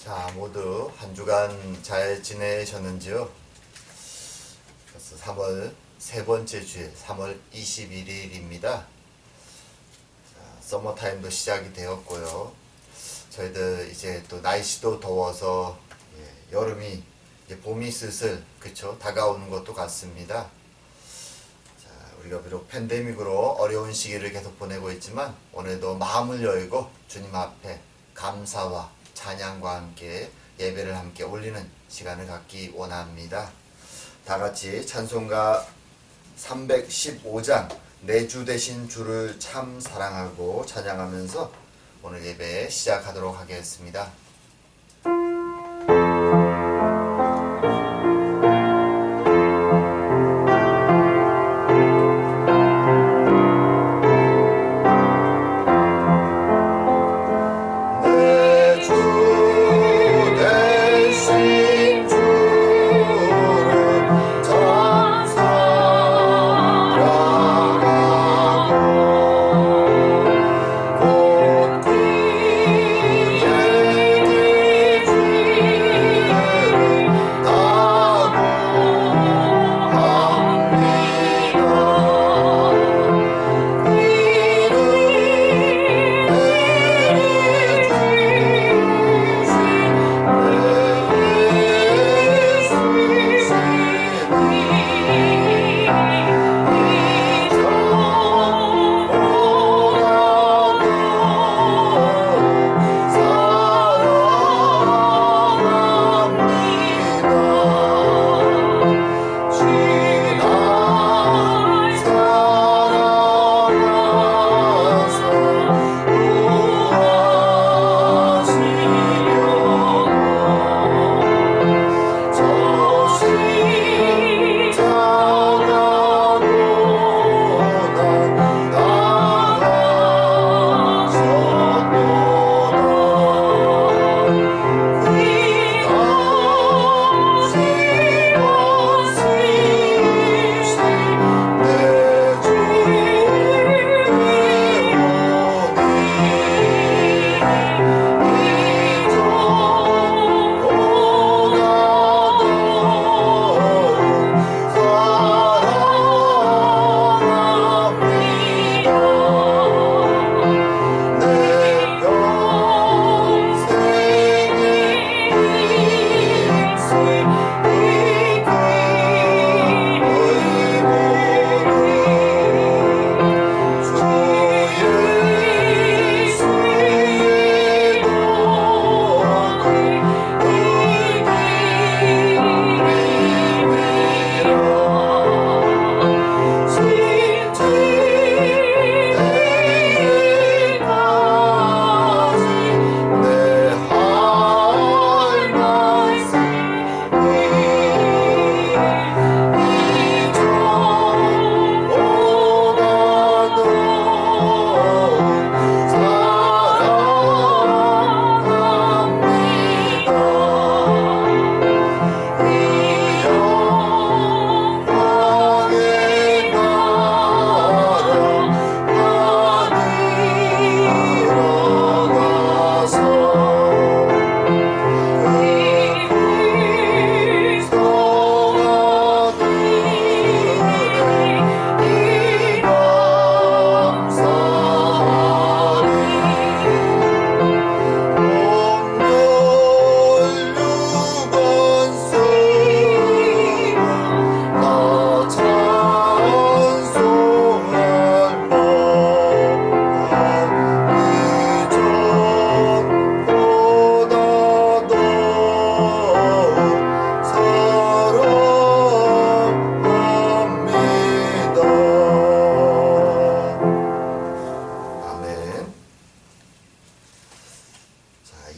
자, 모두 한 주간 잘 지내셨는지요? 벌써 3월 세 번째 주일, 3월 21일입니다. 서머타임도 시작이 되었고요. 저희들 이제 또 날씨도 더워서 여름이 이제 봄이 슬슬 다가오는 것도 같습니다. 자, 우리가 비록 팬데믹으로 어려운 시기를 계속 보내고 있지만 오늘도 마음을 열고 주님 앞에 감사와 찬양과 함께 예배를 함께 올리는 시간을 갖기 원합니다. 다 같이 찬송가 315장 내 주 되신 주를 참 사랑하고 찬양하면서 오늘 예배 시작하도록 하겠습니다.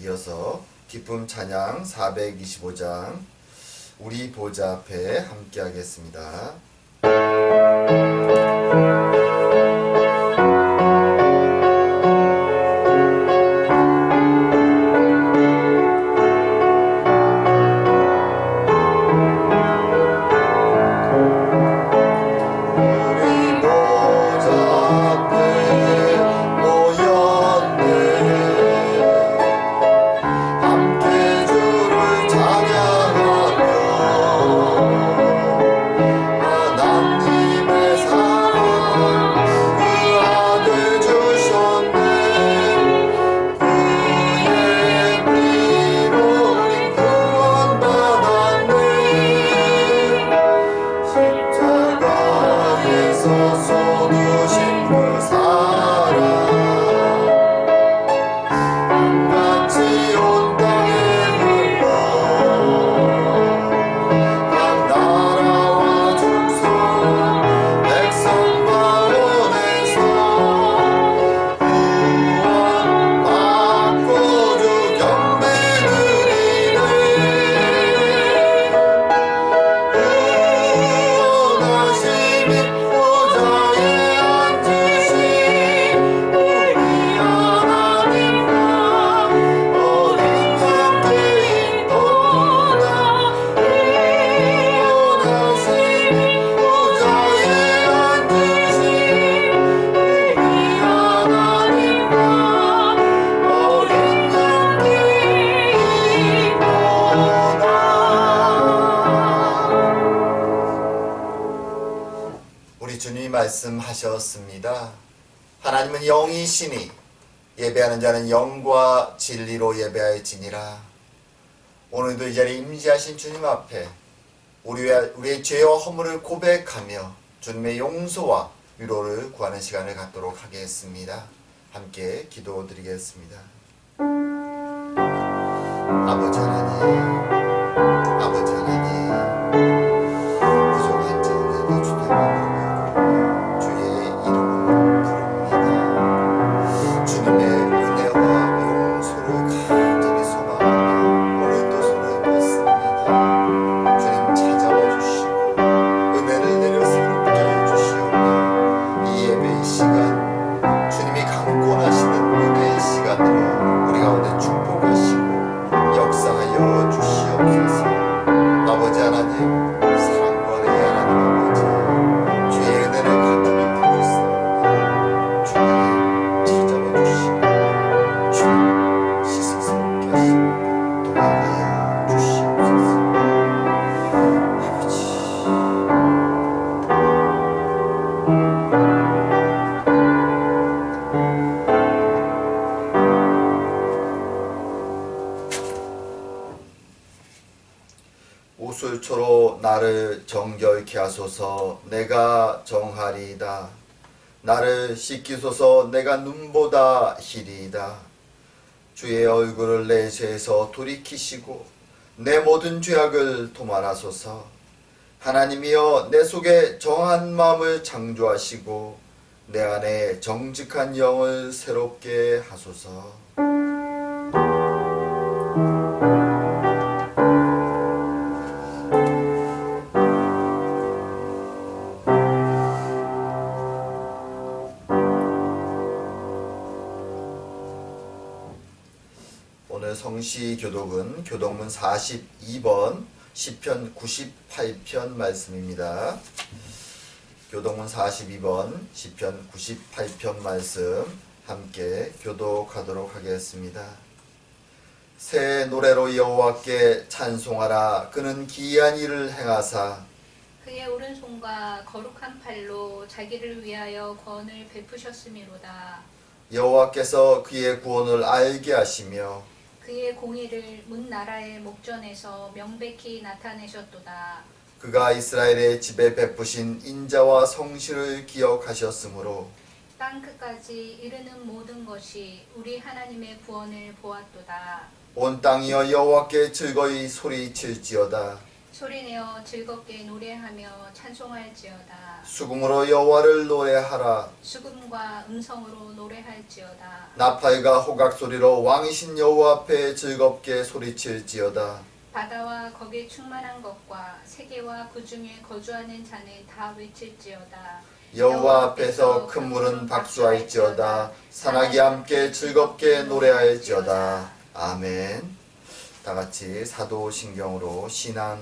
이어서 기쁨 찬양 425장 우리 보좌 앞에 함께 하겠습니다. 함께 우리 주님이 말씀하셨습니다. 하나님은 영이시니 예배하는 자는 영과 진리로 예배할지니라. 오늘도 이 자리에 임재하신 주님 앞에 우리의 죄와 허물을 고백하며 주님의 용서와 위로를 구하는 시간을 갖도록 하겠습니다. 함께 기도드리겠습니다. 아버지 하나님, 아버지 하나님, 부족한 자들에게 주님의 주의 이름을 부릅니다. 주님의 은혜와 용서를 간절히 소망하며 오늘도 손을 뻗습니다. 주님 찾아와 주시고 은혜를 내려 새롭게 해주시오며 이 예배의 시간 주님이 강권하시는 은혜의 시간으로 우리 가운데 축복하시고 역사하여 주시옵소서. 아버지 하나님, 사랑과 은혜의 하나님 아버지, 주의 은혜를 간절히 부르사오니 주님 찾아와 주시고 주님 시선스럽게 하시고 도와하여 주시옵소서. 아버지, 우술초로 나를 정결케 하소서. 내가 정하리이다. 나를 씻기소서. 내가 눈보다 희리이다. 주의 얼굴을 내 죄에서 돌이키시고 내 모든 죄악을 도말하소서. 하나님이여, 내 속에 정한 마음을 창조하시고 내 안에 정직한 영을 새롭게 하소서. 오늘 성시 교독은 교독문 42번 시편 98편 말씀입니다. 교독문 42번 시편 98편 말씀 함께 교독하도록 하겠습니다. 새 노래로 여호와께 찬송하라. 그는 기이한 일을 행하사 그의 오른손과 거룩한 팔로 자기를 위하여 구원을 베푸셨음이로다. 여호와께서 그의 구원을 알게 하시며 그의 공의를 문 나라의 목전에서 명백히 나타내셨도다. 그가 이스라엘의 집에 베푸신 인자와 성실을 기억하셨으므로 땅 끝까지 이르는 모든 것이 우리 하나님의 구원을 보았도다. 온 땅이여 여호와께 즐거이 소리칠지어다. 소리내어 즐겁게 노래하며 찬송할지어다. 수금으로 여호와를 노래하라. 수금과 음성으로 노래할지어다. 나팔과 호각 소리로 왕이신 여호와 앞에 즐겁게 소리칠지어다. 바다와 거기에 충만한 것과 세계와 그 중에 거주하는 자는 다 외칠지어다. 여호와 앞에서 큰 물은 박수할지어다. 산악이 함께 즐겁게 노래할지어다. 아멘. 다 같이 사도신경으로 신앙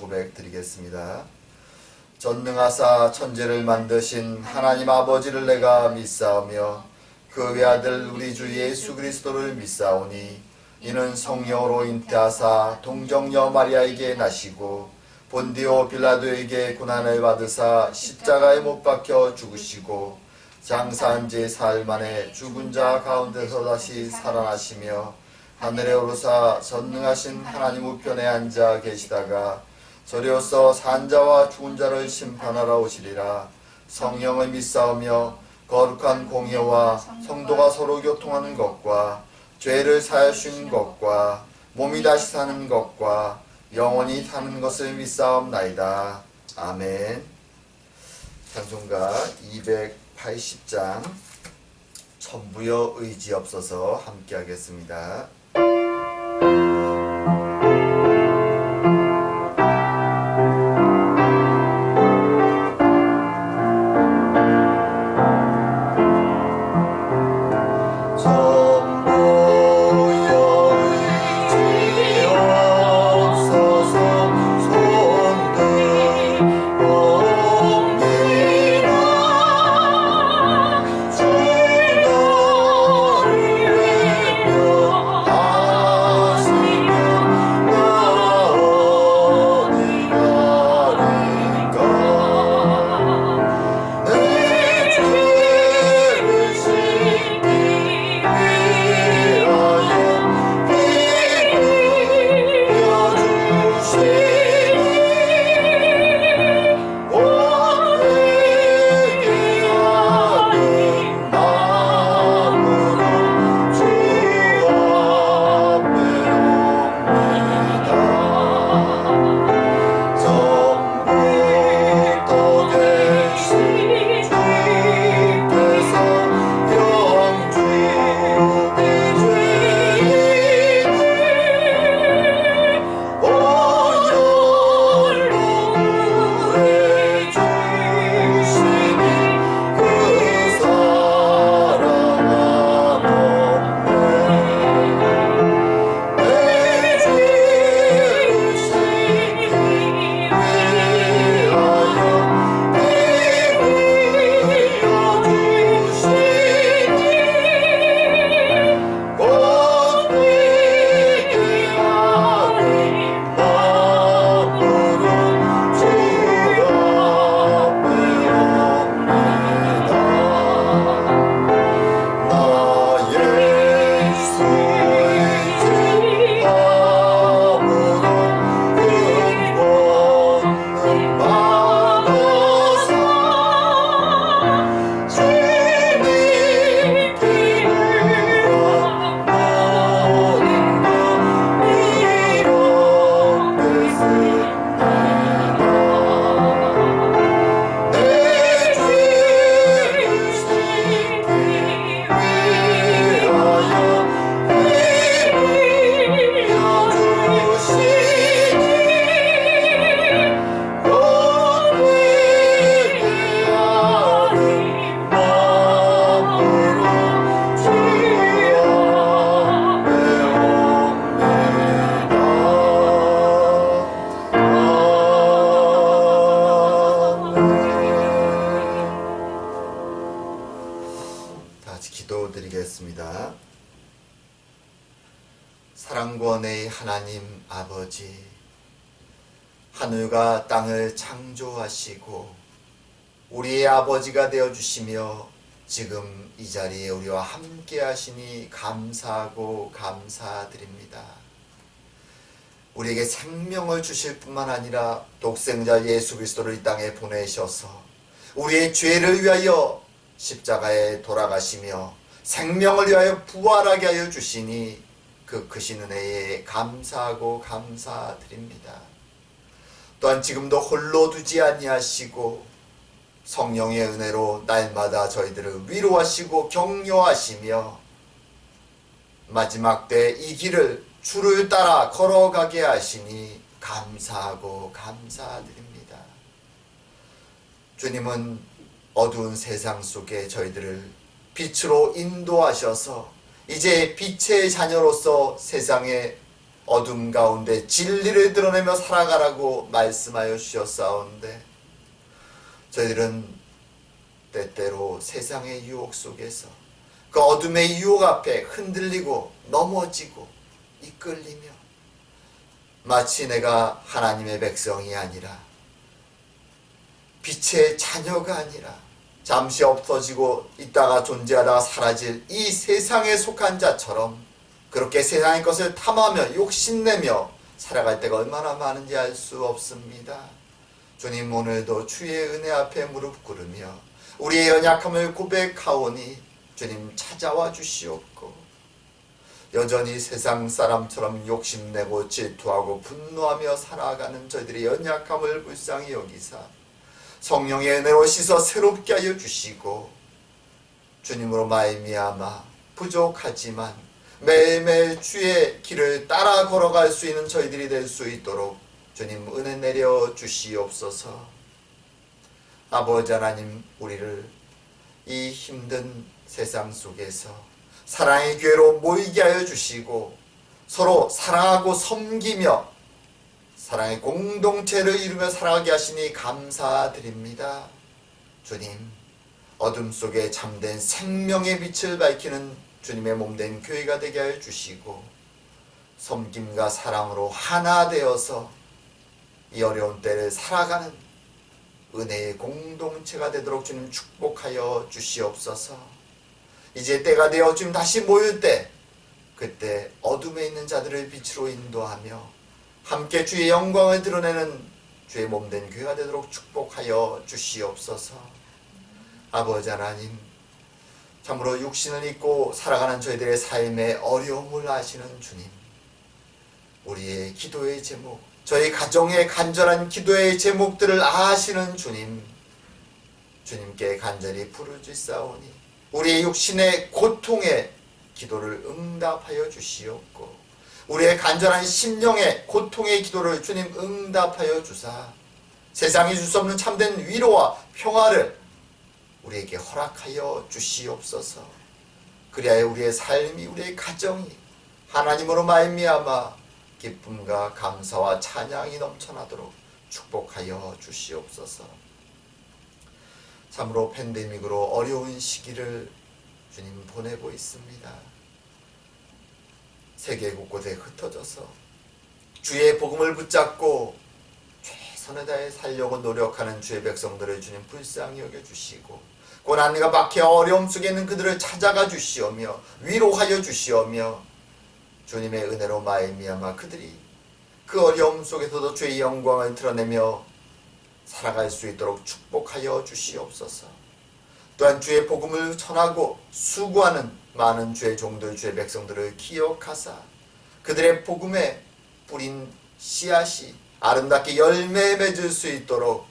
고백 드리겠습니다. 전능하사 천지를 만드신 하나님 아버지를 내가 믿사오며 그 외아들 우리 주 예수 그리스도를 믿사오니 이는 성령으로 잉태하사 동정녀 마리아에게 나시고 본디오 빌라도에게 고난을 받으사 십자가에 못 박혀 죽으시고 장사한 지 사흘 만에 죽은 자 가운데서 다시 살아나시며 하늘에 오르사 전능하신 하나님 우편에 앉아 계시다가 저리로서 산 자와 죽은 자를 심판하러 오시리라. 성령을 믿사오며 거룩한 공예와 성도가 서로 교통하는 것과 죄를 사하시는 것과 몸이 다시 사는 것과 영원히 사는 것을 믿사옵나이다. 아멘. 찬송가 280장 천부여 의지 없어서 함께 하겠습니다. 같이 기도드리겠습니다. 사랑권의 하나님 아버지, 하늘과 땅을 창조하시고 우리의 아버지가 되어주시며 지금 이 자리에 우리와 함께 하시니 감사하고 감사드립니다. 우리에게 생명을 주실 뿐만 아니라 독생자 예수 그리스도를 이 땅에 보내셔서 우리의 죄를 위하여 십자가에 돌아가시며 생명을 위하여 부활하게 하여 주시니 그 크신 은혜에 감사하고 감사드립니다. 또한 지금도 홀로 두지 아니하시고 성령의 은혜로 날마다 저희들을 위로하시고 격려하시며 마지막 때 이 길을 주를 따라 걸어가게 하시니 감사하고 감사드립니다. 주님은 어두운 세상 속에 저희들을 빛으로 인도하셔서 이제 빛의 자녀로서 세상의 어둠 가운데 진리를 드러내며 살아가라고 말씀하여 주셨사온데 저희들은 때때로 세상의 유혹 속에서 그 어둠의 유혹 앞에 흔들리고 넘어지고 이끌리며 마치 내가 하나님의 백성이 아니라 빛의 자녀가 아니라 잠시 없어지고 있다가 존재하다가 사라질 이 세상에 속한 자처럼 그렇게 세상의 것을 탐하며 욕심내며 살아갈 때가 얼마나 많은지 알 수 없습니다. 주님, 오늘도 주의 은혜 앞에 무릎 꿇으며 우리의 연약함을 고백하오니 주님 찾아와 주시옵고 여전히 세상 사람처럼 욕심내고 질투하고 분노하며 살아가는 저희들의 연약함을 불쌍히 여기사 성령의 은혜로 씻어 새롭게 하여 주시고 주님으로 말미암아 부족하지만 매일매일 주의 길을 따라 걸어갈 수 있는 저희들이 될 수 있도록 주님 은혜 내려 주시옵소서. 아버지 하나님, 우리를 이 힘든 세상 속에서 사랑의 교회로 모이게 하여 주시고 서로 사랑하고 섬기며 사랑의 공동체를 이루며 살아가게 하시니 감사드립니다. 주님, 어둠 속에 잠든 생명의 빛을 밝히는 주님의 몸된 교회가 되게 하여 주시고 섬김과 사랑으로 하나 되어서 이 어려운 때를 살아가는 은혜의 공동체가 되도록 주님 축복하여 주시옵소서. 이제 때가 되어 주님 다시 모일 때 그때 어둠에 있는 자들을 빛으로 인도하며 함께 주의 영광을 드러내는 주의 몸된 교회가 되도록 축복하여 주시옵소서. 아버지 하나님, 참으로 육신을 입고 살아가는 저희들의 삶의 어려움을 아시는 주님, 우리의 기도의 제목, 저희 가정의 간절한 기도의 제목들을 아시는 주님, 주님께 간절히 부르짖사오니 우리의 육신의 고통에 기도를 응답하여 주시옵고 우리의 간절한 심령의 고통의 기도를 주님 응답하여 주사 세상이 줄 수 없는 참된 위로와 평화를 우리에게 허락하여 주시옵소서. 그리하여 우리의 삶이, 우리의 가정이 하나님으로 말미암아 기쁨과 감사와 찬양이 넘쳐나도록 축복하여 주시옵소서. 참으로 팬데믹으로 어려운 시기를 주님 보내고 있습니다. 세계 곳곳에 흩어져서 주의 복음을 붙잡고 최선을 다해 살려고 노력하는 주의 백성들을 주님 불쌍히 여겨주시고 고난과 박해 어려움 속에 있는 그들을 찾아가 주시오며 위로하여 주시오며 주님의 은혜로 말미암아 그들이 그 어려움 속에서도 주의 영광을 드러내며 살아갈 수 있도록 축복하여 주시옵소서. 또한 주의 복음을 전하고 수고하는 많은 주의 종들, 주의 백성들을 기억하사 그들의 복음에 뿌린 씨앗이 아름답게 열매 맺을 수 있도록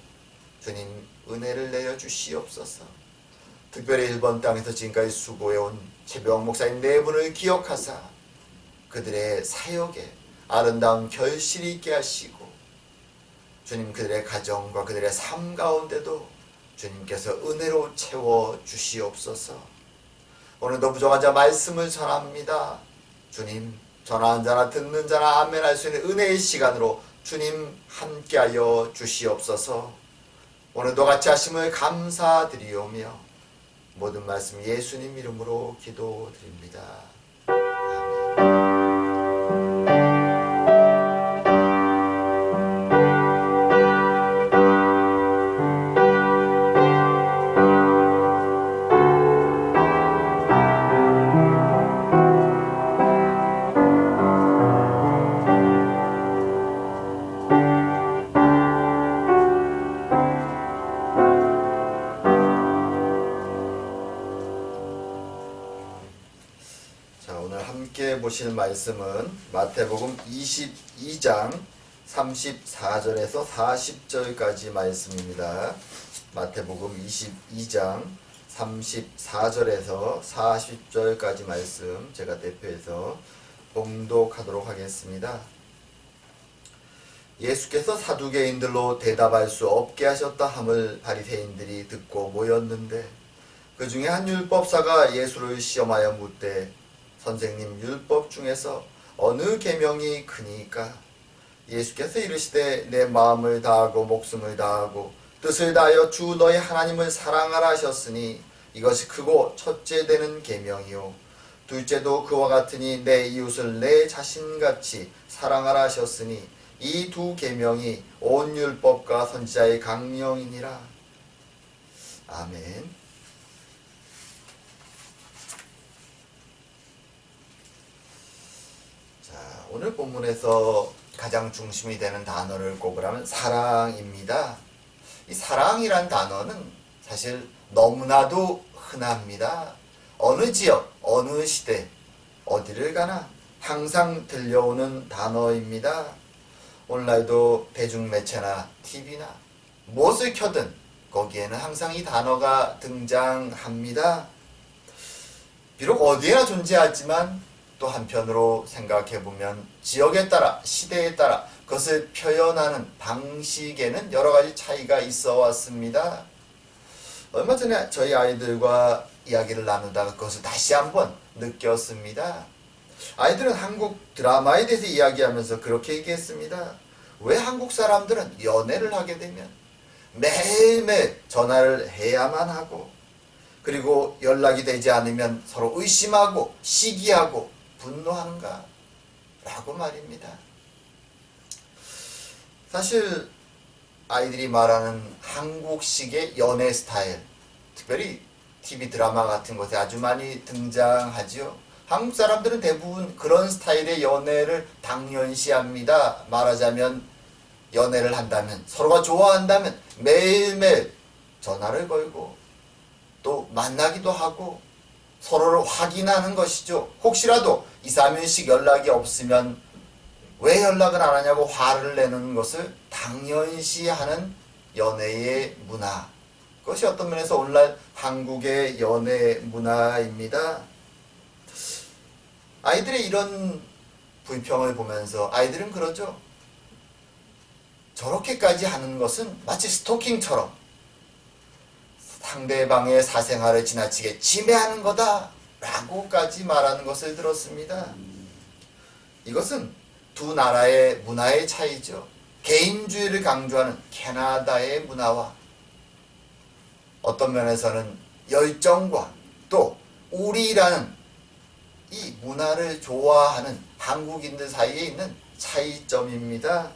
주님 은혜를 내려 주시옵소서. 특별히 일본 땅에서 지금까지 수고해온 최병 목사님 네 분을 기억하사 그들의 사역에 아름다운 결실이 있게 하시고 주님 그들의 가정과 그들의 삶 가운데도 주님께서 은혜로 채워 주시옵소서. 오늘도 부족한 자 말씀을 전합니다. 주님, 전하는 자나 듣는 자나 아멘 할 수 있는 은혜의 시간으로 주님 함께하여 주시옵소서. 오늘도 같이 하심을 감사드리오며 모든 말씀 예수님 이름으로 기도드립니다. 자, 오늘 함께 보실 말씀은 마태복음 22장 34절에서 40절까지 말씀입니다. 마태복음 22장 34절에서 40절까지 말씀 제가 대표해서 봉독하도록 하겠습니다. 예수께서 사두개인들로 대답할 수 없게 하셨다 함을 바리새인들이 듣고 모였는데 그 중에 한 율법사가 예수를 시험하여 묻되 선생님, 율법 중에서 어느 계명이 크니까? 예수께서 이르시되 내 마음을 다하고 목숨을 다하고 뜻을 다하여 주 너희 하나님을 사랑하라 하셨으니 이것이 크고 첫째 되는 계명이요 둘째도 그와 같으니 내 이웃을 내 자신같이 사랑하라 하셨으니 이 두 계명이 온 율법과 선지자의 강령이니라. 아멘. 오늘 본문에서 가장 중심이 되는 단어를 꼽으라면 사랑입니다. 이 사랑이란 단어는 사실 너무나도 흔합니다. 어느 지역, 어느 시대, 어디를 가나 항상 들려오는 단어입니다. 오늘날도 대중매체나 TV나 무엇을 켜든 거기에는 항상 이 단어가 등장합니다. 비록 어디에나 존재하지만 또 한편으로 생각해보면 지역에 따라 시대에 따라 그것을 표현하는 방식에는 여러가지 차이가 있어 왔습니다. 얼마 전에 저희 아이들과 이야기를 나누다가 그것을 다시 한번 느꼈습니다. 아이들은 한국 드라마에 대해서 이야기하면서 그렇게 얘기했습니다. 왜 한국 사람들은 연애를 하게 되면 매일매일 전화를 해야만 하고 그리고 연락이 되지 않으면 서로 의심하고 시기하고 분노하는가? 라고 말입니다. 사실 아이들이 말하는 한국식의 연애 스타일, 특별히 TV 드라마 같은 곳에 아주 많이 등장하지요. 한국 사람들은 대부분 그런 스타일의 연애를 당연시합니다. 말하자면 연애를 한다면, 서로가 좋아한다면 매일매일 전화를 걸고 또 만나기도 하고 서로를 확인하는 것이죠. 혹시라도 2, 3일씩 연락이 없으면 왜 연락을 안 하냐고 화를 내는 것을 당연시하는 연애의 문화. 그것이 어떤 면에서 오늘날 한국의 연애 문화입니다. 아이들의 이런 불평을 보면서 아이들은 그러죠. 저렇게까지 하는 것은 마치 스토킹처럼 상대방의 사생활을 지나치게 침해하는 거다 라고까지 말하는 것을 들었습니다. 이것은 두 나라의 문화의 차이죠. 개인주의를 강조하는 캐나다의 문화와 어떤 면에서는 열정과 또 우리라는 이 문화를 좋아하는 한국인들 사이에 있는 차이점입니다.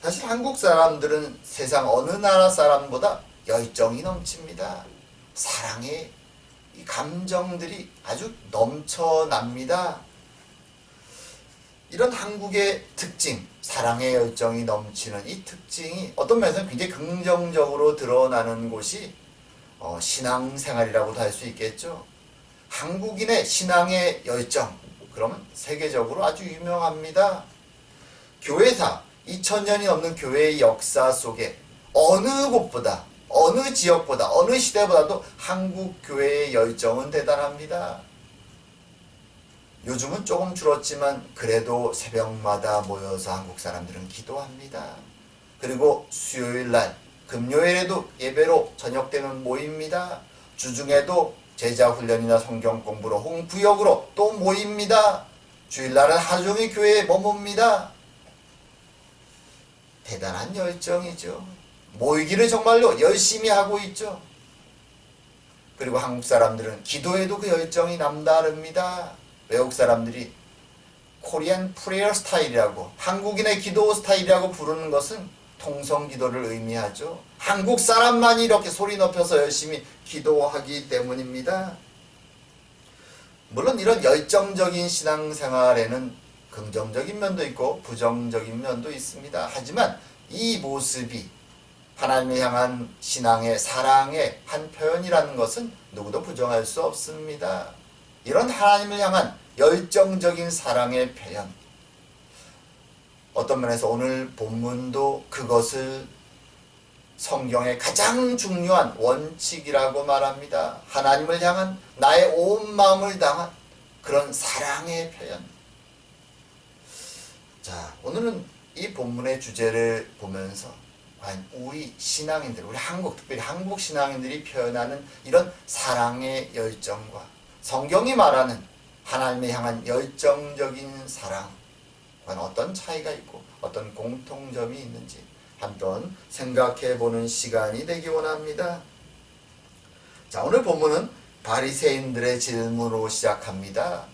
사실 한국 사람들은 세상 어느 나라 사람보다 열정이 넘칩니다. 사랑의 이 감정들이 아주 넘쳐납니다. 이런 한국의 특징, 사랑의 열정이 넘치는 이 특징이 어떤 면에서는 굉장히 긍정적으로 드러나는 곳이 신앙생활이라고도 할 수 있겠죠. 한국인의 신앙의 열정, 그러면 세계적으로 아주 유명합니다. 교회사, 2000년이 넘는 교회의 역사 속에 어느 곳보다, 어느 지역보다, 어느 시대보다도 한국 교회의 열정은 대단합니다. 요즘은 조금 줄었지만 그래도 새벽마다 모여서 한국 사람들은 기도합니다. 그리고 수요일날, 금요일에도 예배로 저녁 때는 모입니다. 주중에도 제자훈련이나 성경 공부로 홍구역으로 또 모입니다. 주일날은 하루종일 교회에 머뭅니다. 대단한 열정이죠. 모이기를 정말로 열심히 하고 있죠. 그리고 한국 사람들은 기도에도 그 열정이 남다릅니다. 외국 사람들이 코리안 프레이어 스타일이라고, 한국인의 기도 스타일이라고 부르는 것은 통성 기도를 의미하죠. 한국 사람만이 이렇게 소리 높여서 열심히 기도하기 때문입니다. 물론 이런 열정적인 신앙생활에는 긍정적인 면도 있고 부정적인 면도 있습니다. 하지만 이 모습이 하나님을 향한 신앙의 사랑의 한 표현이라는 것은 누구도 부정할 수 없습니다. 이런 하나님을 향한 열정적인 사랑의 표현, 어떤 면에서 오늘 본문도 그것을 성경의 가장 중요한 원칙이라고 말합니다. 하나님을 향한 나의 온 마음을 다한 그런 사랑의 표현. 자, 오늘은 이 본문의 주제를 보면서 과연 우리 신앙인들, 우리 특별히 한국 신앙인들이 표현하는 이런 사랑의 열정과 성경이 말하는 하나님을 향한 열정적인 사랑, 과연 어떤 차이가 있고 어떤 공통점이 있는지 한번 생각해보는 시간이 되기 원합니다. 자, 오늘 본문은 바리새인들의 질문으로 시작합니다.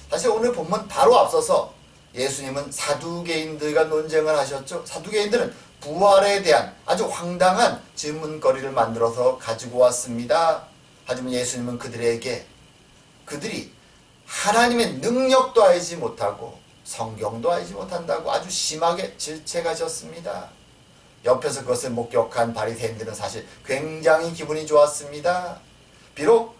사실 오늘 본문 바로 앞서서 예수님은 사두개인들과 논쟁을 하셨죠. 사두개인들은 부활에 대한 아주 황당한 질문거리를 만들어서 가지고 왔습니다. 하지만 예수님은 그들이 하나님의 능력도 알지 못하고 성경도 알지 못한다고 아주 심하게 질책하셨습니다. 옆에서 그것을 목격한 바리새인들은 사실 굉장히 기분이 좋았습니다. 비록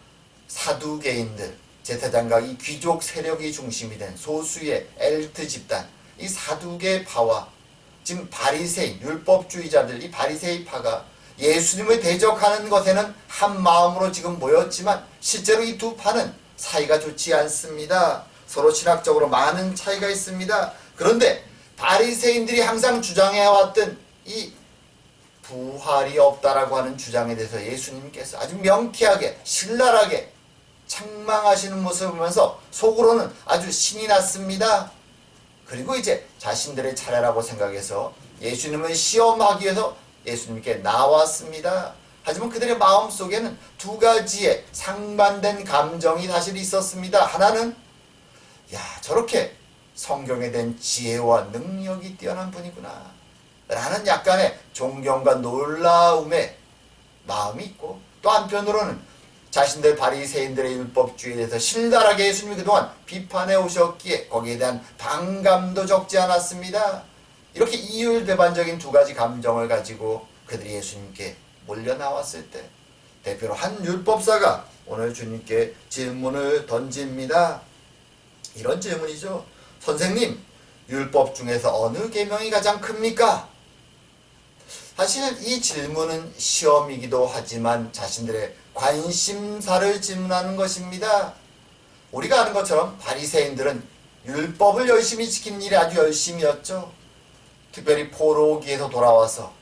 사두개인들, 제사장과 이 귀족 세력이 중심이 된 소수의 엘리트 집단, 이 사두개파와 지금 바리새인, 율법주의자들, 이 바리새이파가 예수님을 대적하는 것에는 한 마음으로 지금 모였지만 실제로 이 두 파는 사이가 좋지 않습니다. 서로 신학적으로 많은 차이가 있습니다. 그런데 바리새인들이 항상 주장해왔던 이 부활이 없다라고 하는 주장에 대해서 예수님께서 아주 명쾌하게 신랄하게 책망하시는 모습을 보면서 속으로는 아주 신이 났습니다. 그리고 이제 자신들의 차례라고 생각해서 예수님을 시험하기 위해서 예수님께 나왔습니다. 하지만 그들의 마음속에는 두 가지의 상반된 감정이 사실 있었습니다. 하나는 저렇게 성경에 대한 지혜와 능력이 뛰어난 분이구나 라는 약간의 존경과 놀라움의 마음이 있고, 또 한편으로는 자신들 바리새인들의 율법주의에 대해서 신랄하게 예수님이 그동안 비판해 오셨기에 거기에 대한 반감도 적지 않았습니다. 이렇게 이율배반적인 두 가지 감정을 가지고 그들이 예수님께 몰려 나왔을 때 대표로 한 율법사가 오늘 주님께 질문을 던집니다. 이런 질문이죠. 선생님, 율법 중에서 어느 계명이 가장 큽니까? 사실 이 질문은 시험이기도 하지만 자신들의 관심사를 질문하는 것입니다. 우리가 아는 것처럼 바리새인들은 율법을 열심히 지키는 일에 아주 열심이었죠. 특별히 포로기에서 돌아와서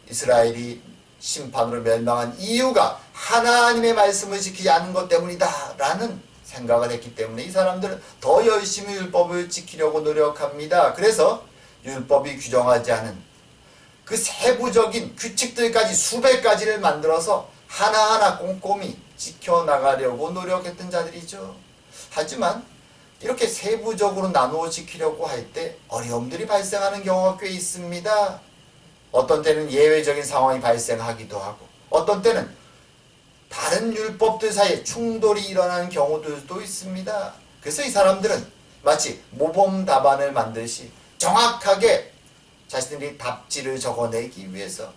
이스라엘이 심판으로 멸망한 이유가 하나님의 말씀을 지키지 않은 것 때문이다 라는 생각을 했기 때문에 이 사람들은 더 열심히 율법을 지키려고 노력합니다. 그래서 율법이 규정하지 않은 그 세부적인 규칙들까지 수백 가지를 만들어서 하나하나 꼼꼼히 지켜나가려고 노력했던 자들이죠. 하지만 이렇게 세부적으로 나누어 지키려고 할 때 어려움들이 발생하는 경우가 꽤 있습니다. 어떤 때는 예외적인 상황이 발생하기도 하고, 어떤 때는 다른 율법들 사이에 충돌이 일어나는 경우들도 있습니다. 그래서 이 사람들은 마치 모범 답안을 만들시 정확하게 자신들이 답지를 적어내기 위해서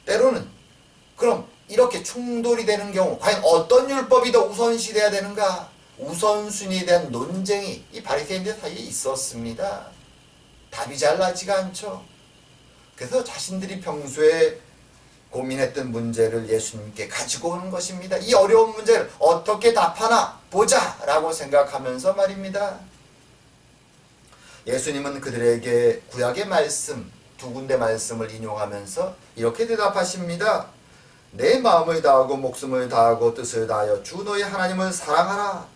때로는 그럼 이렇게 충돌이 되는 경우 과연 어떤 율법이 더 우선시돼야 되는가? 우선순위에 대한 논쟁이 이 바리새인들 사이에 있었습니다. 답이 잘 나지가 않죠. 그래서 자신들이 평소에 고민했던 문제를 예수님께 가지고 오는 것입니다. 이 어려운 문제를 어떻게 답하나 보자 라고 생각하면서 말입니다. 예수님은 그들에게 구약의 말씀 두 군데 말씀을 인용하면서 이렇게 대답하십니다. 내 마음을 다하고 목숨을 다하고 뜻을 다하여 주 너희 하나님을 사랑하라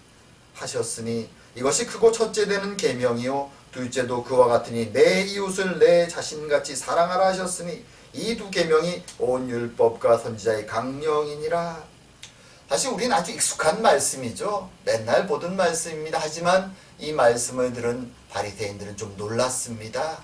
하셨으니 이것이 크고 첫째 되는 계명이요 둘째도 그와 같으니 내 이웃을 내 자신같이 사랑하라 하셨으니 이 두 계명이 온 율법과 선지자의 강령이니라. 사실 우리는 아주 익숙한 말씀이죠. 맨날 보던 말씀입니다. 하지만 이 말씀을 들은 바리새인들은 좀 놀랐습니다.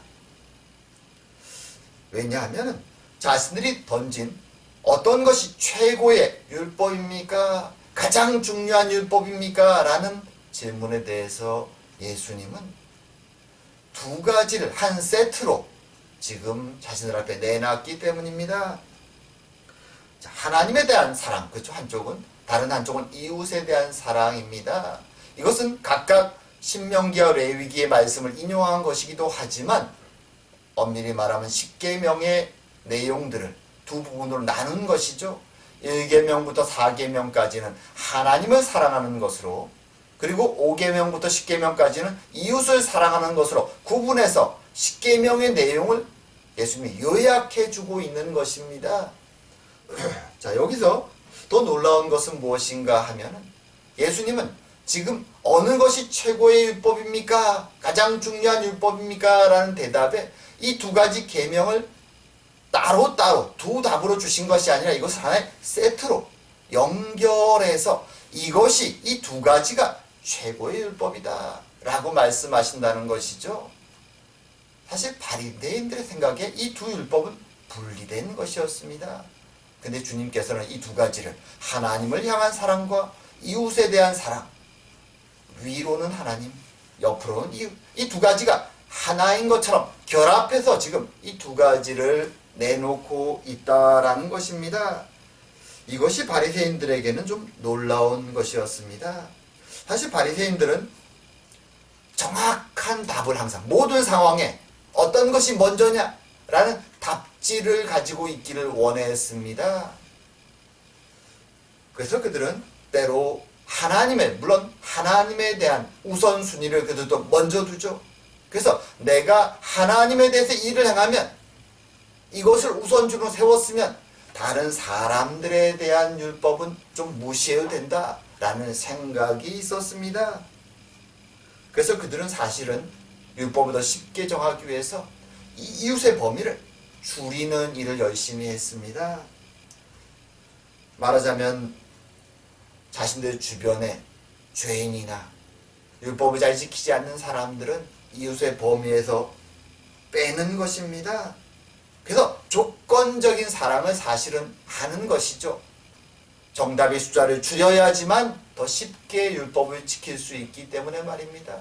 왜냐하면 자신들이 던진 어떤 것이 최고의 율법입니까? 가장 중요한 율법입니까? 라는 질문에 대해서 예수님은 두 가지를 한 세트로 지금 자신들 앞에 내놨기 때문입니다. 자, 하나님에 대한 사랑, 그렇죠? 한쪽은, 다른 한쪽은 이웃에 대한 사랑입니다. 이것은 각각 신명기와 레위기의 말씀을 인용한 것이기도 하지만 엄밀히 말하면 십계명의 내용들을 두 부분으로 나눈 것이죠. 1계명부터 4계명까지는 하나님을 사랑하는 것으로, 그리고 5계명부터 10계명까지는 이웃을 사랑하는 것으로 구분해서 10계명의 내용을 예수님이 요약해 주고 있는 것입니다. 자, 여기서 더 놀라운 것은 무엇인가 하면 예수님은 지금 어느 것이 최고의 율법입니까? 가장 중요한 율법입니까? 라는 대답에 이 두 가지 계명을 따로따로 두 답으로 주신 것이 아니라 이것을 하나의 세트로 연결해서 이것이 이 두 가지가 최고의 율법이다 라고 말씀하신다는 것이죠. 사실 바리새인들의 생각에 이 두 율법은 분리된 것이었습니다. 근데 주님께서는 이 두 가지를 하나님을 향한 사랑과 이웃에 대한 사랑, 위로는 하나님, 옆으로는 이웃, 이 두 가지가 하나인 것처럼 결합해서 지금 이 두 가지를 내놓고 있다라는 것입니다. 이것이 바리새인들에게는 좀 놀라운 것이었습니다. 사실 바리새인들은 정확한 답을 항상 모든 상황에 어떤 것이 먼저냐라는 답지를 가지고 있기를 원했습니다. 그래서 그들은 때로 물론 하나님에 대한 우선순위를 그들도 먼저 두죠. 그래서 내가 하나님에 대해서 일을 행하면, 이것을 우선순위로 세웠으면 다른 사람들에 대한 율법은 좀 무시해도 된다라는 생각이 있었습니다. 그래서 그들은 사실은 율법을 더 쉽게 정하기 위해서 이웃의 범위를 줄이는 일을 열심히 했습니다. 말하자면 자신들 주변에 죄인이나 율법을 잘 지키지 않는 사람들은 이웃의 범위에서 빼는 것입니다. 그래서 조건적인 사랑을 사실은 하는 것이죠. 정답의 숫자를 줄여야지만 더 쉽게 율법을 지킬 수 있기 때문에 말입니다.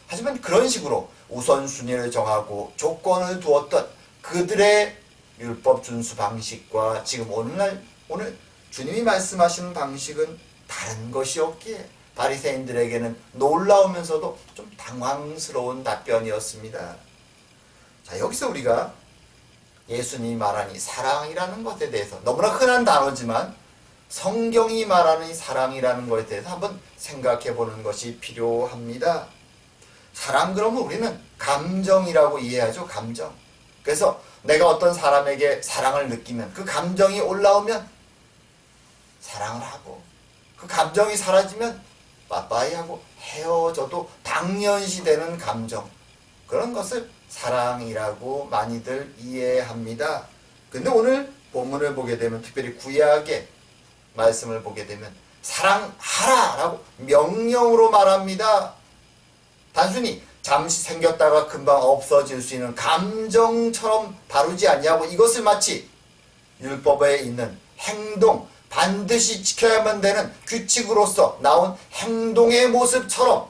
하지만 그런 식으로 우선순위를 정하고 조건을 두었던 그들의 율법 준수 방식과 지금 오늘 주님이 말씀하시는 방식은 다른 것이었기에 바리새인들에게는 놀라우면서도 좀 당황스러운 답변이었습니다. 자, 여기서 우리가 예수님이 말하는 이 사랑이라는 것에 대해서, 너무나 흔한 단어지만 성경이 말하는 이 사랑이라는 것에 대해서 한번 생각해 보는 것이 필요합니다. 사랑 그러면 우리는 감정이라고 이해하죠. 감정. 그래서 내가 어떤 사람에게 사랑을 느끼면, 그 감정이 올라오면 사랑을 하고, 그 감정이 사라지면 빠빠이 하고 헤어져도 당연시되는 감정, 그런 것을 사랑이라고 많이들 이해합니다. 근데 오늘 본문을 보게 되면, 특별히 구약의 말씀을 보게 되면 사랑하라 라고 명령으로 말합니다. 단순히 잠시 생겼다가 금방 없어질 수 있는 감정처럼 다루지 않냐고, 이것을 마치 율법에 있는 행동, 반드시 지켜야만 되는 규칙으로서 나온 행동의 모습처럼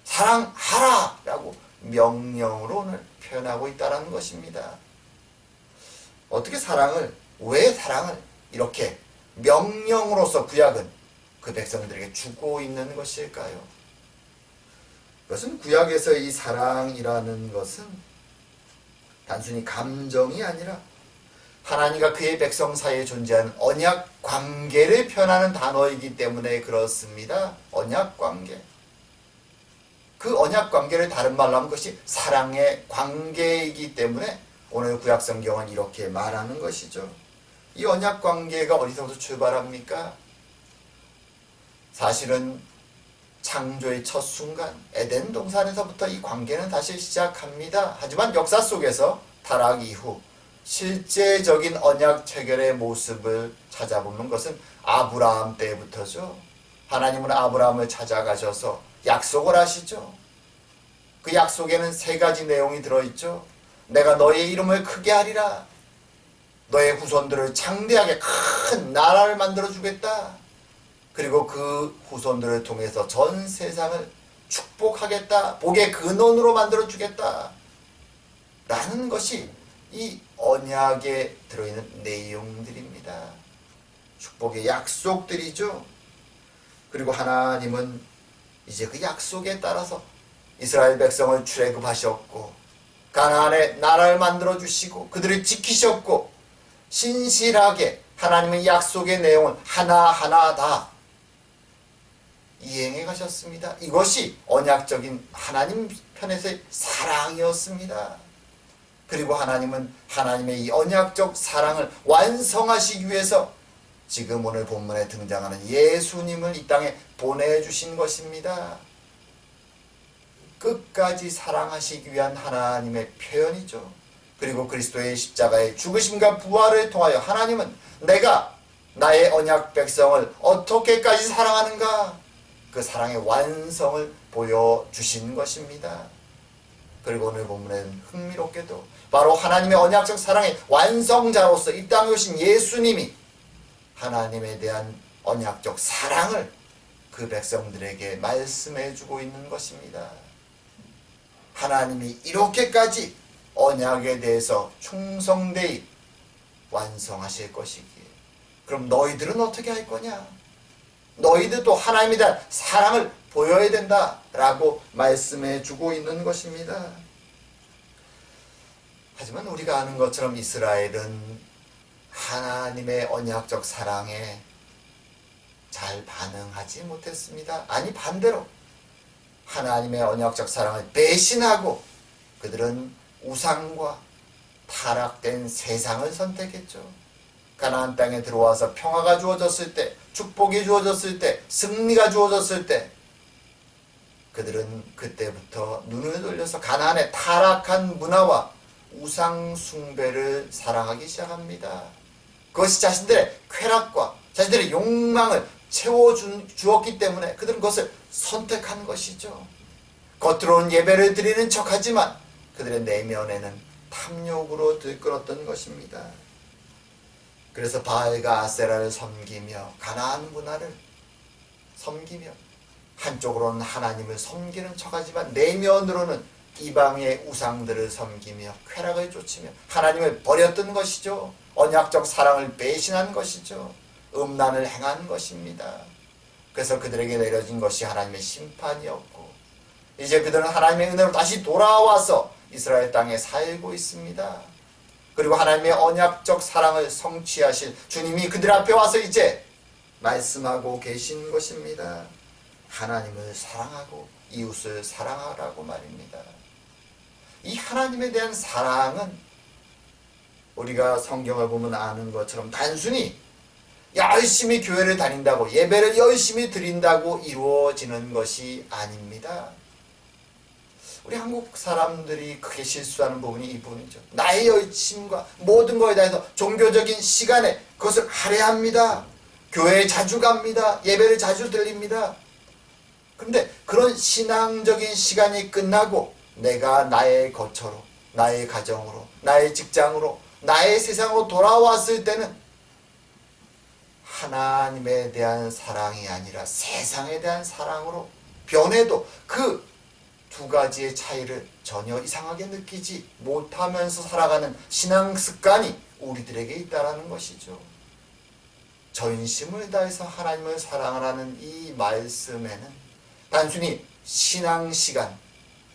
사랑하라 라고 명령으로 오늘 표현하고 있다는 것입니다. 어떻게 왜 사랑을 이렇게 명령으로서 구약은 그 백성들에게 주고 있는 것일까요? 그것은 구약에서 이 사랑이라는 것은 단순히 감정이 아니라 하나님과 그의 백성 사이에 존재하는 언약 관계를 표현하는 단어이기 때문에 그렇습니다. 언약 관계. 그 언약 관계를 다른 말로 하면 그것이 사랑의 관계이기 때문에 오늘 구약 성경은 이렇게 말하는 것이죠. 이 언약 관계가 어디서부터 출발합니까? 사실은 창조의 첫 순간 에덴 동산에서부터 이 관계는 사실 시작합니다. 하지만 역사 속에서 타락 이후 실제적인 언약 체결의 모습을 찾아보는 것은 아브라함 때부터죠. 하나님은 아브라함을 찾아가셔서 약속을 하시죠. 그 약속에는 세 가지 내용이 들어있죠. 내가 너의 이름을 크게 하리라. 너의 후손들을 장대하게 큰 나라를 만들어 주겠다. 그리고 그 후손들을 통해서 전 세상을 축복하겠다. 복의 근원으로 만들어 주겠다. 라는 것이 이 언약에 들어있는 내용들입니다. 축복의 약속들이죠. 그리고 하나님은 이제 그 약속에 따라서 이스라엘 백성을 출애굽하셨고 가나안에 나라를 만들어 주시고 그들을 지키셨고 신실하게 하나님의 약속의 내용을 하나하나 다 이행해 가셨습니다. 이것이 언약적인 하나님 편에서의 사랑이었습니다. 그리고 하나님은 하나님의 이 언약적 사랑을 완성하시기 위해서 지금 오늘 본문에 등장하는 예수님을 이 땅에 보내주신 것입니다. 끝까지 사랑하시기 위한 하나님의 표현이죠. 그리고 그리스도의 십자가의 죽으심과 부활을 통하여 하나님은 내가 나의 언약 백성을 어떻게까지 사랑하는가 그 사랑의 완성을 보여주신 것입니다. 그리고 오늘 본문에는 흥미롭게도 바로 하나님의 언약적 사랑의 완성자로서 이 땅에 오신 예수님이 하나님에 대한 언약적 사랑을 그 백성들에게 말씀해주고 있는 것입니다. 하나님이 이렇게까지 언약에 대해서 충성되이 완성하실 것이기에 그럼 너희들은 어떻게 할 거냐? 너희들도 하나님에 대한 사랑을 보여야 된다라고 말씀해주고 있는 것입니다. 하지만 우리가 아는 것처럼 이스라엘은 하나님의 언약적 사랑에 잘 반응하지 못했습니다. 아니 반대로 하나님의 언약적 사랑을 배신하고 그들은 우상과 타락된 세상을 선택했죠. 가나안 땅에 들어와서 평화가 주어졌을 때, 축복이 주어졌을 때, 승리가 주어졌을 때 그들은 그때부터 눈을 돌려서 가나안의 타락한 문화와 우상 숭배를 사랑하기 시작합니다. 그것이 자신들의 쾌락과 자신들의 욕망을 채워주었기 때문에 그들은 그것을 선택한 것이죠. 겉으로는 예배를 드리는 척하지만 그들의 내면에는 탐욕으로 들끓었던 것입니다. 그래서 바알과 아세라를 섬기며 가나안 문화를 섬기며 한쪽으로는 하나님을 섬기는 척하지만 내면으로는 이방의 우상들을 섬기며 쾌락을 쫓으며 하나님을 버렸던 것이죠. 언약적 사랑을 배신한 것이죠. 음란을 행한 것입니다. 그래서 그들에게 내려진 것이 하나님의 심판이었고 이제 그들은 하나님의 은혜로 다시 돌아와서 이스라엘 땅에 살고 있습니다. 그리고 하나님의 언약적 사랑을 성취하실 주님이 그들 앞에 와서 이제 말씀하고 계신 것입니다. 하나님을 사랑하고 이웃을 사랑하라고 말입니다. 이 하나님에 대한 사랑은 우리가 성경을 보면 아는 것처럼 단순히 열심히 교회를 다닌다고 예배를 열심히 드린다고 이루어지는 것이 아닙니다. 우리 한국 사람들이 크게 실수하는 부분이 이 부분이죠. 나의 열심과 모든 거에 대해서 종교적인 시간에 그것을 할애합니다. 교회에 자주 갑니다. 예배를 자주 드립니다. 그런데 그런 신앙적인 시간이 끝나고 내가 나의 거처로, 나의 가정으로, 나의 직장으로, 나의 세상으로 돌아왔을 때는 하나님에 대한 사랑이 아니라 세상에 대한 사랑으로 변해도 그 두 가지의 차이를 전혀 이상하게 느끼지 못하면서 살아가는 신앙 습관이 우리들에게 있다는 것이죠. 전심을 다해서 하나님을 사랑하라는 이 말씀에는 단순히 신앙 시간,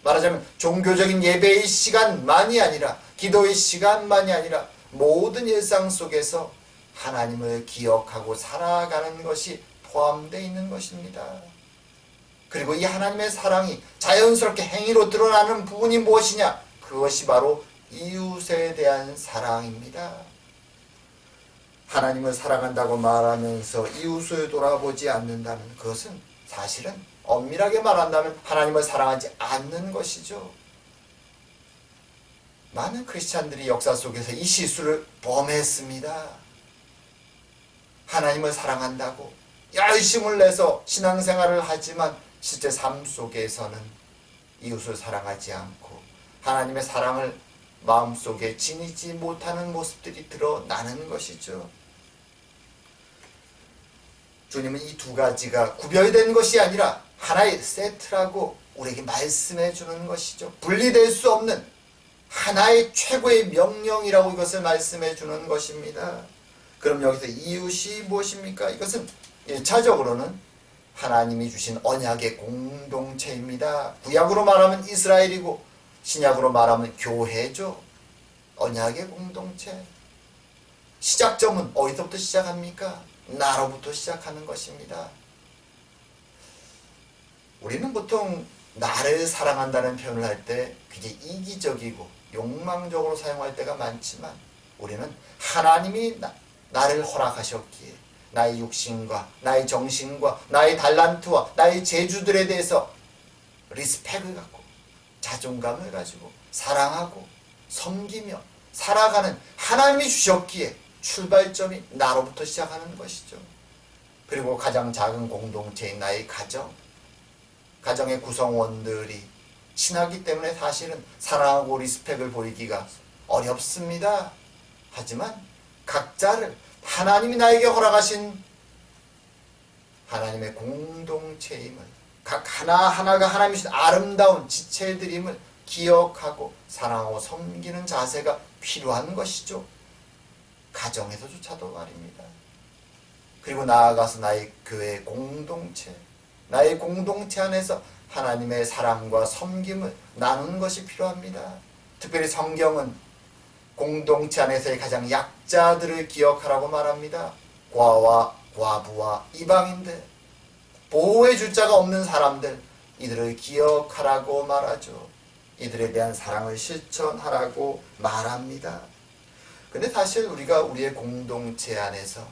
말하자면 종교적인 예배의 시간만이 아니라 기도의 시간만이 아니라 모든 일상 속에서 하나님을 기억하고 살아가는 것이 포함되어 있는 것입니다. 그리고 이 하나님의 사랑이 자연스럽게 행위로 드러나는 부분이 무엇이냐? 그것이 바로 이웃에 대한 사랑입니다. 하나님을 사랑한다고 말하면서 이웃을 돌아보지 않는다면 그것은 사실은 엄밀하게 말한다면 하나님을 사랑하지 않는 것이죠. 많은 크리스찬들이 역사 속에서 이 실수를 범했습니다. 하나님을 사랑한다고 열심을 내서 신앙생활을 하지만 실제 삶 속에서는 이웃을 사랑하지 않고 하나님의 사랑을 마음속에 지니지 못하는 모습들이 드러나는 것이죠. 주님은 이 두 가지가 구별된 것이 아니라 하나의 세트라고 우리에게 말씀해 주는 것이죠. 분리될 수 없는 하나의 최고의 명령이라고 이것을 말씀해 주는 것입니다. 그럼 여기서 이웃이 무엇입니까? 이것은 1차적으로는 하나님이 주신 언약의 공동체입니다. 구약으로 말하면 이스라엘이고 신약으로 말하면 교회죠. 언약의 공동체. 시작점은 어디서부터 시작합니까? 나로부터 시작하는 것입니다. 우리는 보통 나를 사랑한다는 표현을 할 때 굉장히 이기적이고 욕망적으로 사용할 때가 많지만 우리는 하나님이 나를 허락하셨기에 나의 육신과 나의 정신과 나의 달란트와 나의 재주들에 대해서 리스펙을 갖고 자존감을 가지고 사랑하고 섬기며 살아가는 하나님이 주셨기에 출발점이 나로부터 시작하는 것이죠. 그리고 가장 작은 공동체인 나의 가정의 구성원들이 친하기 때문에 사실은 사랑하고 리스펙을 보이기가 어렵습니다. 하지만 각자를 하나님이 나에게 허락하신 하나님의 공동체임을 각 하나하나가 하나님이 주신 아름다운 지체들임을 기억하고 사랑하고 섬기는 자세가 필요한 것이죠. 가정에서조차도 말입니다. 그리고 나아가서 나의 교회 공동체, 나의 공동체 안에서 하나님의 사랑과 섬김을 나누는 것이 필요합니다. 특별히 성경은 공동체 안에서의 가장 약자들을 기억하라고 말합니다. 과와 과부와 이방인들, 보호해 줄 자가 없는 사람들, 이들을 기억하라고 말하죠. 이들에 대한 사랑을 실천하라고 말합니다. 근데 사실 우리가 우리의 공동체 안에서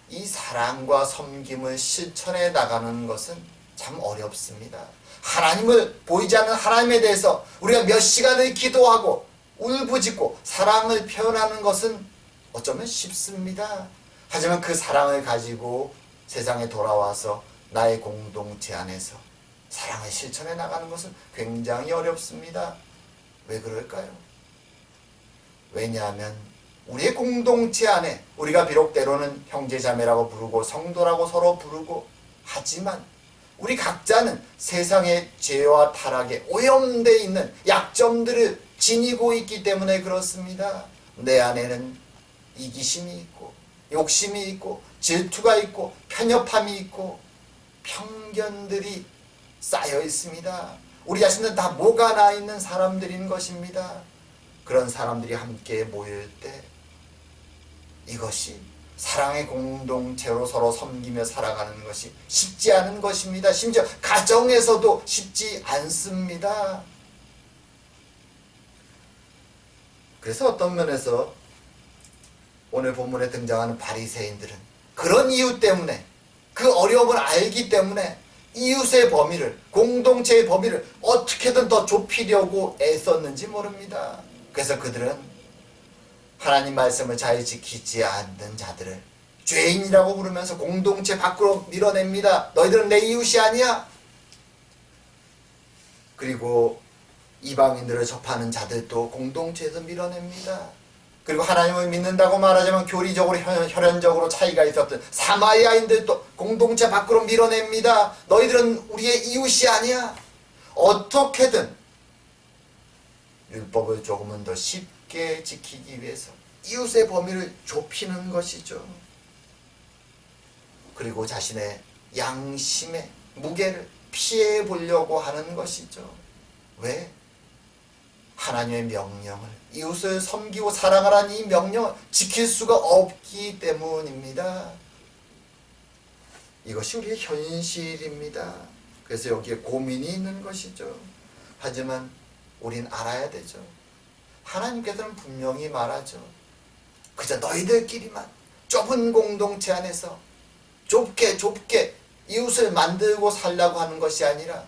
이 사랑과 섬김을 실천해 나가는 것은 참 어렵습니다. 하나님을 보이지 않는 하나님에 대해서 우리가 몇 시간을 기도하고 울부짖고 사랑을 표현하는 것은 어쩌면 쉽습니다. 하지만 그 사랑을 가지고 세상에 돌아와서 나의 공동체 안에서 사랑을 실천해 나가는 것은 굉장히 어렵습니다. 왜 그럴까요? 왜냐하면 우리의 공동체 안에 우리가 비록 때로는 형제자매라고 부르고 성도라고 서로 부르고 하지만 우리 각자는 세상의 죄와 타락에 오염되어 있는 약점들을 지니고 있기 때문에 그렇습니다. 내 안에는 이기심이 있고 욕심이 있고 질투가 있고 편협함이 있고 편견들이 쌓여 있습니다. 우리 자신은 다 뭐가 나 있는 사람들인 것입니다. 그런 사람들이 함께 모일 때 이것이 사랑의 공동체로 서로 섬기며 살아가는 것이 쉽지 않은 것입니다. 심지어 가정에서도 쉽지 않습니다. 그래서 어떤 면에서 오늘 본문에 등장하는 바리새인들은 그런 이유 때문에 그 어려움을 알기 때문에 이웃의 범위를, 공동체의 범위를 어떻게든 더 좁히려고 애썼는지 모릅니다. 그래서 그들은 하나님 말씀을 잘 지키지 않는 자들을 죄인이라고 부르면서 공동체 밖으로 밀어냅니다. 너희들은 내 이웃이 아니야? 그리고 이방인들을 접하는 자들도 공동체에서 밀어냅니다. 그리고 하나님을 믿는다고 말하지만 교리적으로 혈연적으로 차이가 있었던 사마리아인들도 공동체 밖으로 밀어냅니다. 너희들은 우리의 이웃이 아니야? 어떻게든 율법을 조금은 더 쉽게 지키기 위해서 이웃의 범위를 좁히는 것이죠. 그리고 자신의 양심의 무게를 피해 보려고 하는 것이죠. 왜? 하나님의 명령을, 이웃을 섬기고 사랑하라는 이 명령을 지킬 수가 없기 때문입니다. 이것이 우리의 현실입니다. 그래서 여기에 고민이 있는 것이죠. 하지만 우린 알아야 되죠. 하나님께서는 분명히 말하죠. 그저 너희들끼리만 좁은 공동체 안에서 좁게 이웃을 만들고 살라고 하는 것이 아니라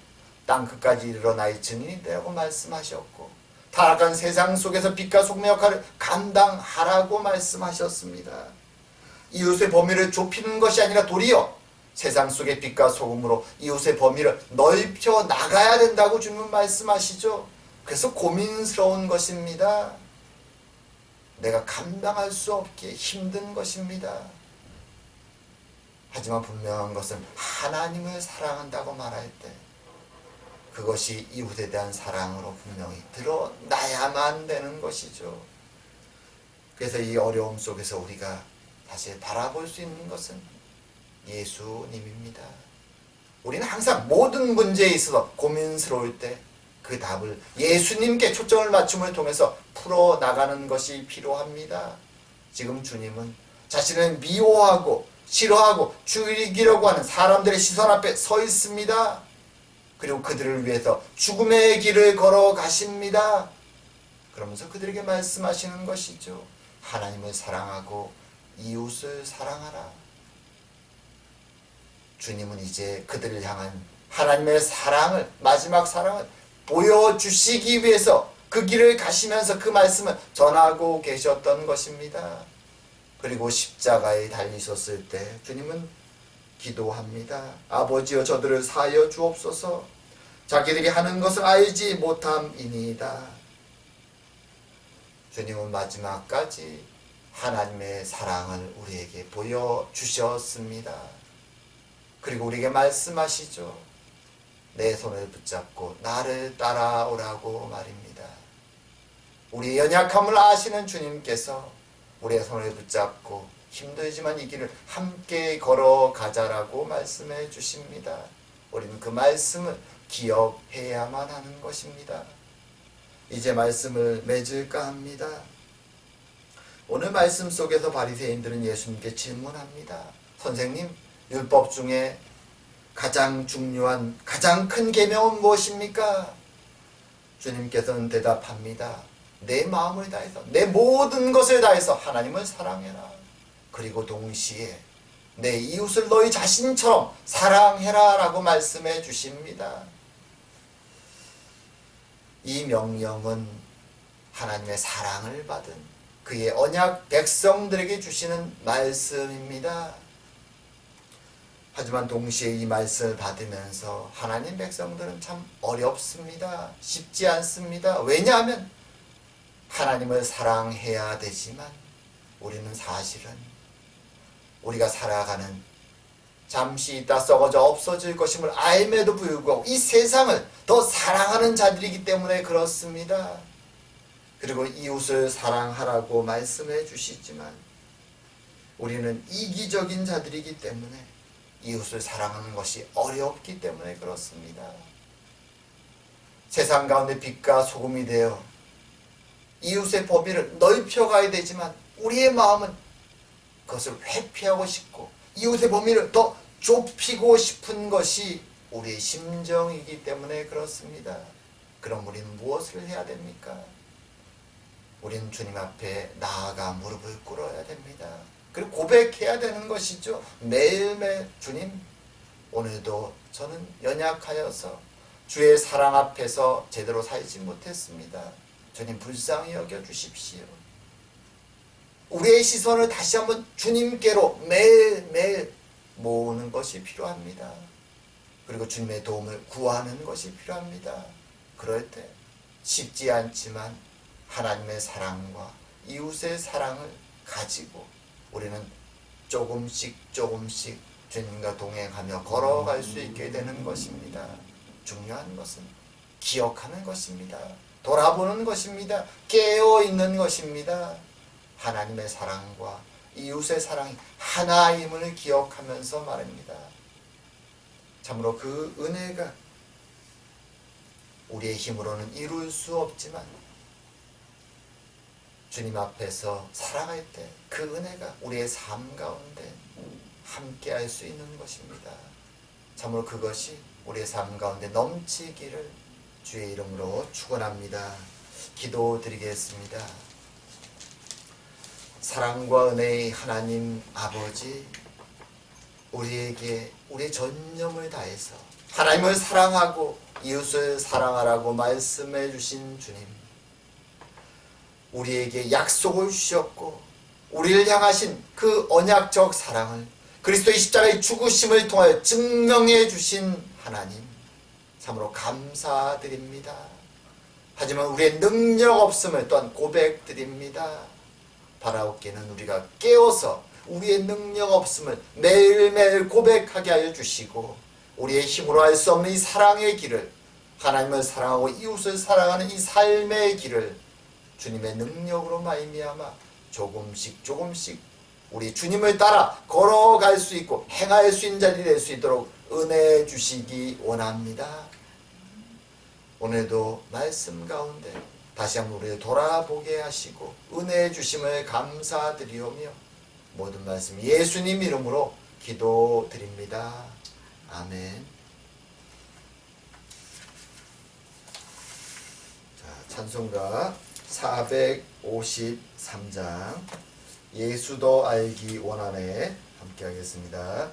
땅끝까지 이르러 나의 증인이 되라고 말씀하셨고 타락한 세상 속에서 빛과 소금의 역할을 감당하라고 말씀하셨습니다. 이웃의 범위를 좁히는 것이 아니라 도리어 세상 속의 빛과 소금으로 이웃의 범위를 넓혀 나가야 된다고 주님은 말씀하시죠. 그래서 고민스러운 것입니다. 내가 감당할 수 없기에 힘든 것입니다. 하지만 분명한 것은 하나님을 사랑한다고 말할 때 그것이 이웃에 대한 사랑으로 분명히 드러나야만 되는 것이죠. 그래서 이 어려움 속에서 우리가 사실 바라볼 수 있는 것은 예수님입니다. 우리는 항상 모든 문제에 있어서 고민스러울 때 그 답을 예수님께 초점을 맞춤을 통해서 풀어나가는 것이 필요합니다. 지금 주님은 자신을 미워하고 싫어하고 죽이려고 하는 사람들의 시선 앞에 서 있습니다. 그리고 그들을 위해서 죽음의 길을 걸어가십니다. 그러면서 그들에게 말씀하시는 것이죠. 하나님을 사랑하고 이웃을 사랑하라. 주님은 이제 그들을 향한 하나님의 사랑을, 마지막 사랑을 보여주시기 위해서 그 길을 가시면서 그 말씀을 전하고 계셨던 것입니다. 그리고 십자가에 달리셨을 때 주님은 기도합니다. 아버지여 저들을 사하여 주옵소서. 자기들이 하는 것을 알지 못함이니이다. 주님은 마지막까지 하나님의 사랑을 우리에게 보여주셨습니다. 그리고 우리에게 말씀하시죠. 내 손을 붙잡고 나를 따라오라고 말입니다. 우리의 연약함을 아시는 주님께서 우리의 손을 붙잡고 힘들지만 이 길을 함께 걸어가자라고 말씀해 주십니다. 우리는 그 말씀을 기억해야만 하는 것입니다. 이제 말씀을 맺을까 합니다. 오늘 말씀 속에서 바리새인들은 예수님께 질문합니다. 선생님, 율법 중에 가장 중요한, 가장 큰 계명은 무엇입니까? 주님께서는 대답합니다. 내 마음을 다해서, 내 모든 것을 다해서 하나님을 사랑해라. 그리고 동시에 내 이웃을 너희 자신처럼 사랑해라 라고 말씀해 주십니다. 이 명령은 하나님의 사랑을 받은 그의 언약 백성들에게 주시는 말씀입니다. 하지만 동시에 이 말씀을 받으면서 하나님 백성들은 참 어렵습니다. 쉽지 않습니다. 왜냐하면 하나님을 사랑해야 되지만 우리는 사실은 우리가 살아가는 잠시 있다 썩어져 없어질 것임을 알매도 불구하고 이 세상을 더 사랑하는 자들이기 때문에 그렇습니다. 그리고 이웃을 사랑하라고 말씀해 주시지만 우리는 이기적인 자들이기 때문에 이웃을 사랑하는 것이 어렵기 때문에 그렇습니다. 세상 가운데 빛과 소금이 되어 이웃의 범위를 넓혀가야 되지만 우리의 마음은 그것을 회피하고 싶고 이웃의 범위를 더 좁히고 싶은 것이 우리의 심정이기 때문에 그렇습니다. 그럼 우리는 무엇을 해야 됩니까? 우리는 주님 앞에 나아가 무릎을 꿇어야 됩니다. 그리고 고백해야 되는 것이죠. 매일매일 주님, 오늘도 저는 연약하여서 주의 사랑 앞에서 제대로 살지 못했습니다. 주님 불쌍히 여겨주십시오. 우리의 시선을 다시 한번 주님께로 매일매일 모으는 것이 필요합니다. 그리고 주님의 도움을 구하는 것이 필요합니다. 그럴 때 쉽지 않지만 하나님의 사랑과 이웃의 사랑을 가지고 우리는 조금씩 주님과 동행하며 걸어갈 수 있게 되는 것입니다. 중요한 것은 기억하는 것입니다. 돌아보는 것입니다. 깨어있는 것입니다. 하나님의 사랑과 이웃의 사랑이 하나임을 기억하면서 말입니다. 참으로 그 은혜가 우리의 힘으로는 이룰 수 없지만 주님 앞에서 살아갈 때 그 은혜가 우리의 삶 가운데 함께 할 수 있는 것입니다. 참으로 그것이 우리의 삶 가운데 넘치기를 주의 이름으로 축원합니다. 기도드리겠습니다. 사랑과 은혜의 하나님 아버지, 우리에게 우리의 전념을 다해서 하나님을 사랑하고 이웃을 사랑하라고 말씀해 주신 주님, 우리에게 약속을 주셨고 우리를 향하신 그 언약적 사랑을 그리스도의 십자가의 죽으심을 통하여 증명해 주신 하나님, 참으로 감사드립니다. 하지만 우리의 능력 없음을 또한 고백드립니다. 바라옵기는 우리가 깨어서 우리의 능력 없음을 매일매일 고백하게 하여 주시고, 우리의 힘으로 할 수 없는 이 사랑의 길을, 하나님을 사랑하고 이웃을 사랑하는 이 삶의 길을 주님의 능력으로 말미암아 조금씩 우리 주님을 따라 걸어갈 수 있고 행할 수 있는 자리 될 수 있도록 은혜 주시기 원합니다. 오늘도 말씀 가운데 다시 한번 우리를 돌아보게 하시고 은혜 주심을 감사드리오며 모든 말씀 예수님 이름으로 기도드립니다. 아멘. 자, 찬송가 453장 예수도 알기 원하네 함께 하겠습니다.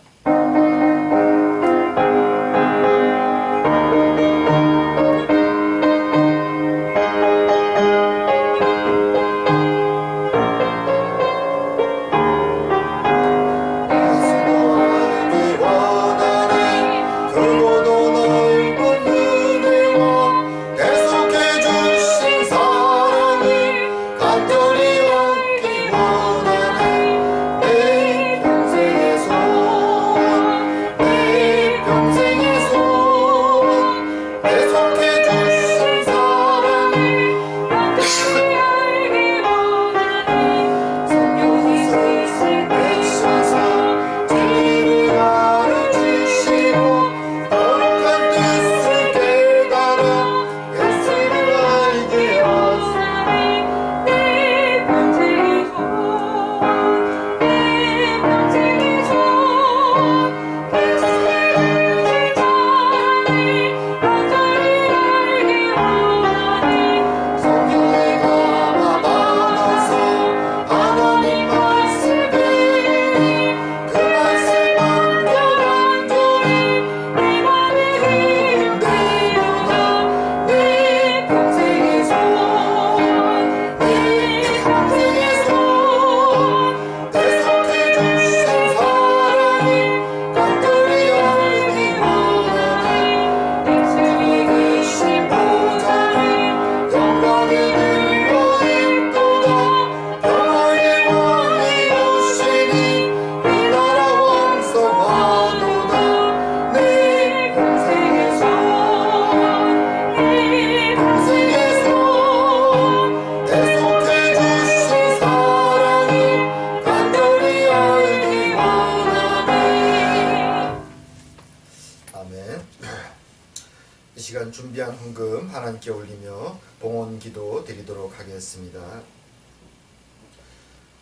이 시간 준비한 헌금 하나님께 올리며 봉헌 기도 드리도록 하겠습니다.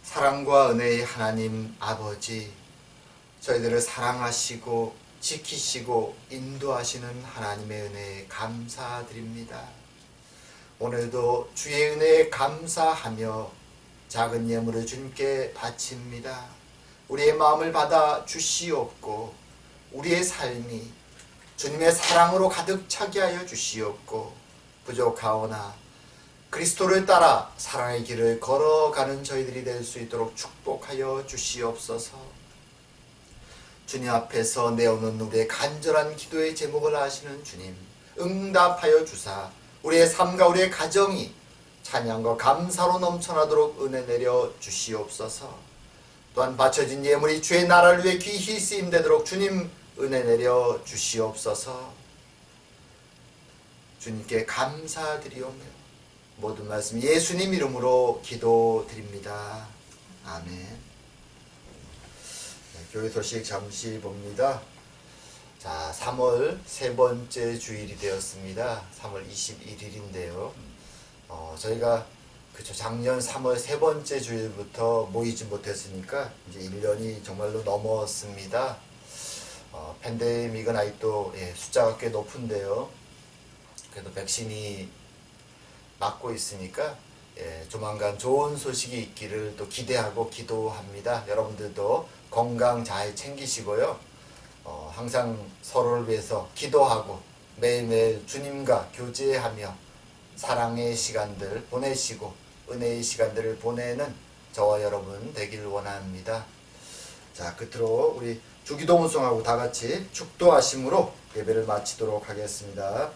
사랑과 은혜의 하나님 아버지, 저희들을 사랑하시고 지키시고 인도하시는 하나님의 은혜에 감사드립니다. 오늘도 주의 은혜에 감사하며 작은 예물을 주님께 바칩니다. 우리의 마음을 받아 주시옵고 우리의 삶이 주님의 사랑으로 가득 차게 하여 주시옵고 부족하오나 그리스도를 따라 사랑의 길을 걸어가는 저희들이 될 수 있도록 축복하여 주시옵소서. 주님 앞에서 내오는 우리의 간절한 기도의 제목을 아시는 주님, 응답하여 주사 우리의 삶과 우리의 가정이 찬양과 감사로 넘쳐나도록 은혜 내려 주시옵소서. 또한 바쳐진 예물이 주의 나라를 위해 귀히 쓰임되도록 주님 은혜 내려 주시옵소서. 주님께 감사드리오며 모든 말씀 예수님 이름으로 기도드립니다. 아멘. 네, 교회 소식 잠시 봅니다. 자, 3월 세 번째 주일이 되었습니다. 3월 21일인데요. 저희가 작년 3월 세 번째 주일부터 모이지 못했으니까 이제 1년이 정말로 넘었습니다. 팬데믹은 아직도 숫자가 꽤 높은데요. 그래도 백신이 맞고 있으니까 조만간 좋은 소식이 있기를 또 기대하고 기도합니다. 여러분들도 건강 잘 챙기시고요. 항상 서로를 위해서 기도하고 매일매일 주님과 교제하며 사랑의 시간들 보내시고 은혜의 시간들을 보내는 저와 여러분 되기를 원합니다. 자, 끝으로 우리 주기도문송하고 다 같이 축도하심으로 예배를 마치도록 하겠습니다.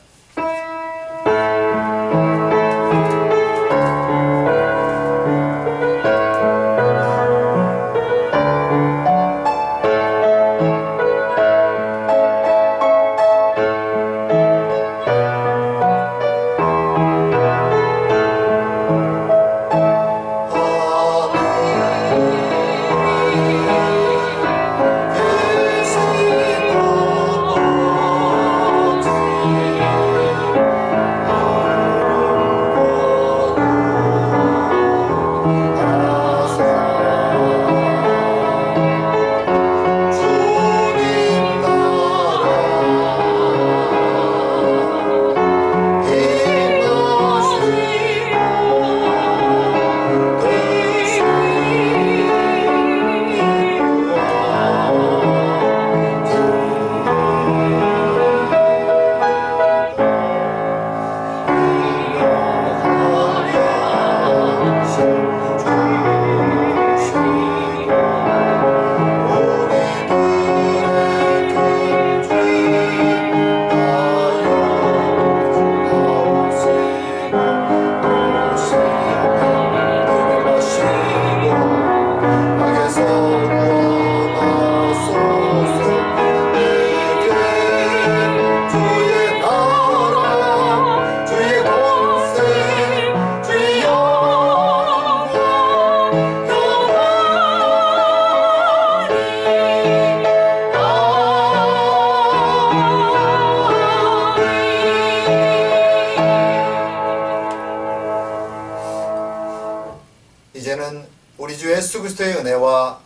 이제는 우리 주 예수 그리스도의 은혜와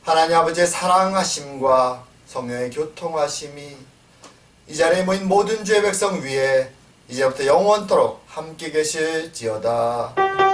하나님 아버지의 사랑하심과 성령의 교통하심이 이 자리에 모인 모든 주의 백성 위에 이제부터 영원토록 함께 계실지어다.